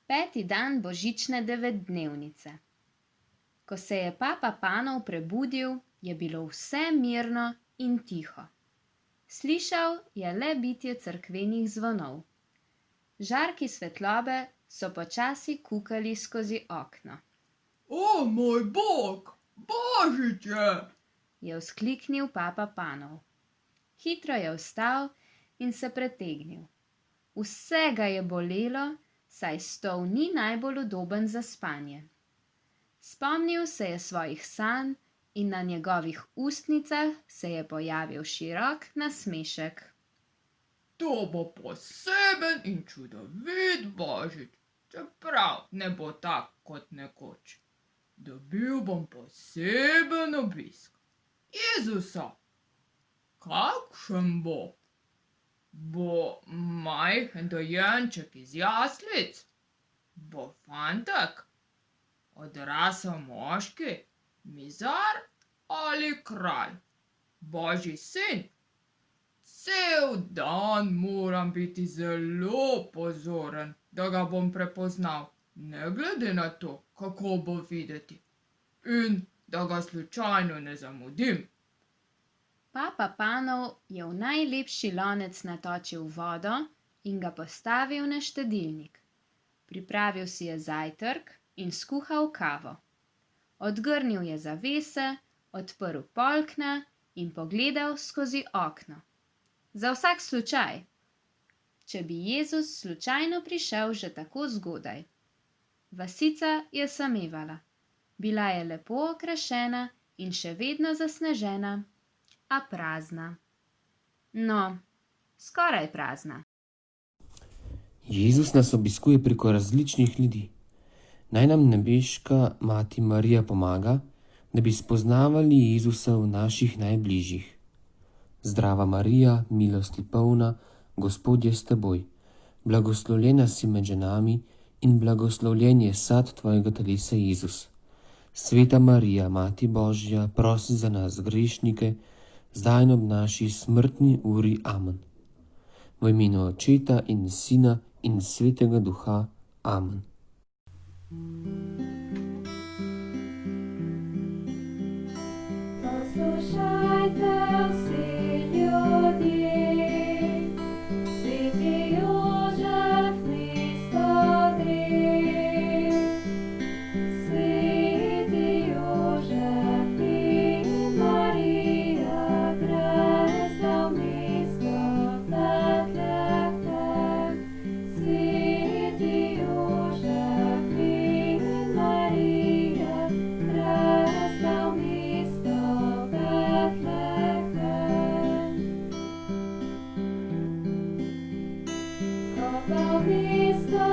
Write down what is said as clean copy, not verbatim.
5. dan božične devetdnevnice. Ko se je papa Panov prebudil, je bilo vse mirno in tiho. Slišal je le bitje cerkvenih zvonov. Žarki svetlobe so počasi kukali skozi okno. O, moj bog, božič je! Je vzkliknil papa Panov. Hitro je vstal in se pretegnil. Vse ga je bolelo, saj stol ni najbolj udoben za spanje. Spomnil se je svojih sanj in na njegovih ustnicah se je pojavil širok nasmešek. To bo poseben in čudovit božič, čeprav ne bo tak kot nekoč. Dobil bom poseben obisk. Jezusa. Kakšen bo? Bo majhen dojenček iz jaslic? Bo fantek? Odrasel moški? Mizar ali kralj? Božji sin? Cel dan moram biti zelo pozoren, da ga bom prepoznal, ne glede na to, kako bo videti. In da ga slučajno ne zamudim. Papa Panov je v najlepši lonec natočil vodo in ga postavil na štedilnik. Pripravil si je zajtrk in skuhal kavo. Odgrnil je zavese, odprl polkna in pogledal skozi okno. Za vsak slučaj, če bi Jezus slučajno prišel že tako zgodaj. Vasica je samevala. Bila je lepo okrašena in še vedno zasnežena, a prazna. No, skoraj prazna. Jezus nas obiskuje preko različnih ljudi. Naj nam nebeška Mati Marija pomaga, da bi spoznavali Jezusa v naših najbližjih. Zdrava Marija, milosti polna, Gospod je s teboj. Blagoslovljena si med ženami in blagoslovljen je sad tvojega telesa Jezus. Sveta Marija, Mati Božja, prosi za nas grešnike, zdaj in ob naši smrtni uri. Amen. V imenu Očeta in Sina in Svetega Duha. Amen. Poslušajte vsi ljudje, sveti Jožef mesto gre. Sveti Jožef in Marija gresta v mesto Betlehem. Sveti Jožef in Marija gresta v mesto Betlehem. Ko pa v mesto